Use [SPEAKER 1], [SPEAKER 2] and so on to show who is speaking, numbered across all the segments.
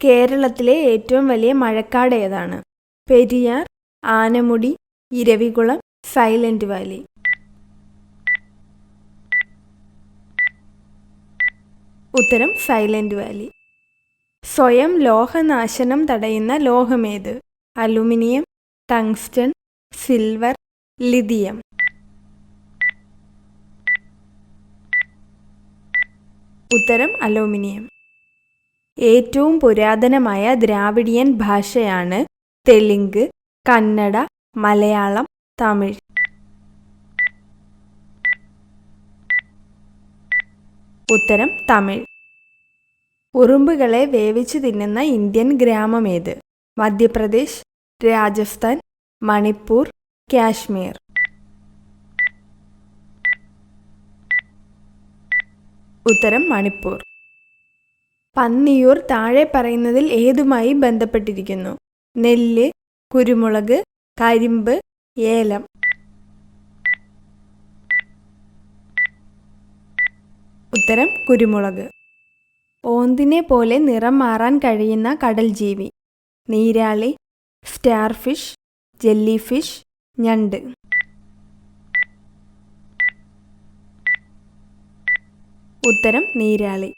[SPEAKER 1] കേരളത്തിലെ ഏറ്റവും വലിയ മഴക്കാട് ഏതാണ്? Periyar, Anamudi, Eravikulam, Silent Valley. ഉത്തരം സൈലന്റ് വാലി. സ്വയം ലോഹനാശനം തടയുന്ന ലോഹമേത്? Aluminium, tungsten, silver, lithium. ഉത്തരം അലൂമിനിയം. ഏറ്റവും പുരാതനമായ ദ്രാവിഡിയൻ ഭാഷയാണ് തെലുങ്ക്, കന്നഡ, മലയാളം, തമിഴ്. ഉത്തരം തമിഴ്. ഉറുമ്പുകളെ വേവിച്ചു തിന്നുന്ന ഇന്ത്യൻ ഗ്രാമമേത്? മധ്യപ്രദേശ്, രാജസ്ഥാൻ, മണിപ്പൂർ, കാശ്മീർ. ഉത്തരം മണിപ്പൂർ. പന്നിയൂർ താഴെ പറയുന്നതിൽ ഏതുമായി ബന്ധപ്പെട്ടിരിക്കുന്നു? നെല്ല്, കുരുമുളക്, കരിമ്പ്, ഏലം. ഉത്തരം കുരുമുളക്. ഓന്തിനെ പോലെ നിറം മാറാൻ കഴിയുന്ന കടൽ ജീവി? നീരാളി, സ്റ്റാർഫിഷ്, ജെല്ലിഫിഷ്, ഞണ്ട്. ഉത്തരം നീരാളി.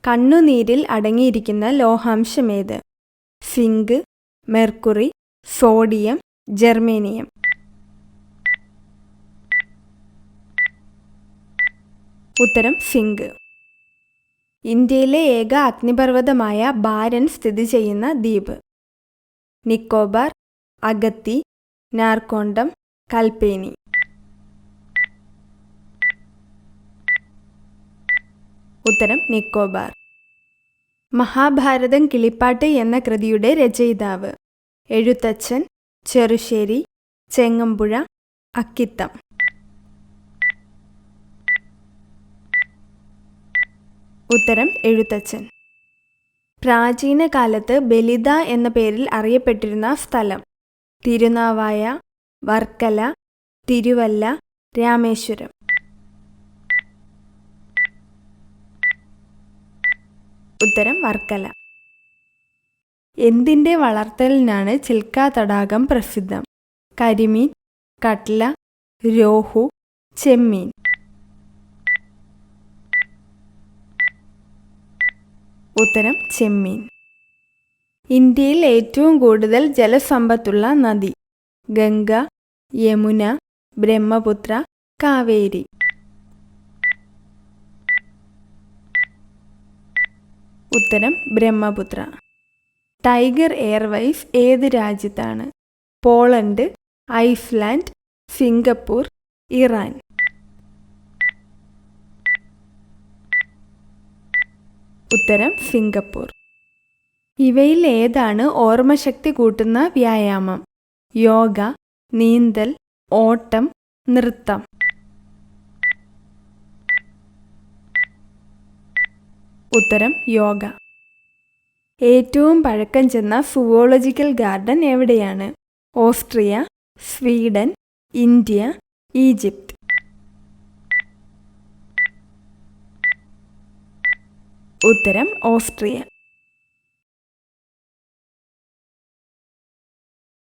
[SPEAKER 1] കണ്ണുനീരിൽ അടങ്ങിയിരിക്കുന്ന ലോഹാംശമേത്? Zinc, mercury, sodium, germanium. ഉത്തരം സിങ്ക്. ഇന്ത്യയിലെ ഏക അഗ്നിപർവ്വതമായ ബാരൻ സ്ഥിതി ചെയ്യുന്ന ദ്വീപ്? നിക്കോബാർ, അഗത്തി, നാർക്കോണ്ടം, കൽപ്പേനി. ഉത്തരം നിക്കോബാർ. മഹാഭാരതം കിളിപ്പാട്ട് എന്ന കൃതിയുടെ രചയിതാവ്? എഴുത്തച്ഛൻ, ചെറുശ്ശേരി, ചെങ്ങമ്പുഴ, അക്കിത്തം. ഉത്തരം എഴുത്തച്ഛൻ. പ്രാചീന കാലത്ത് ബലിത എന്ന പേരിൽ അറിയപ്പെട്ടിരുന്ന സ്ഥലം? തിരുനാവായ, വർക്കല, തിരുവല്ല, രാമേശ്വരം. ഉത്തരം വർക്കല. എന്തിൻ്റെ വളർത്തലിനാണ് ചിൽക്ക തടാകം പ്രസിദ്ധം? കരിമീൻ, കട്ല, രോഹു, ചെമ്മീൻ. ഉത്തരം ചെമ്മീൻ. ഇന്ത്യയിൽ ഏറ്റവും കൂടുതൽ ജലസമ്പത്തുള്ള നദി? ഗംഗ, യമുന, ബ്രഹ്മപുത്ര, കാവേരി. ഉത്തരം ബ്രഹ്മപുത്ര. ടൈഗർ എയർവേയ്സ് ഏത് രാജ്യത്താണ്? Poland, Iceland, Singapore, Iran. ഉത്തരം സിംഗപ്പൂർ. ഇവയിൽ ഏതാണ് ഓർമ്മശക്തി കൂട്ടുന്ന വ്യായാമം? യോഗ, നീന്തൽ, ഓട്ടം, നൃത്തം. ഉത്തരം യോഗ. ഏറ്റവും പഴക്കം ചെന്ന സുവോളജിക്കൽ ഗാർഡൻ എവിടെയാണ്? Austria, Sweden, India, Egypt. ഉത്തരം ഓസ്ട്രിയ.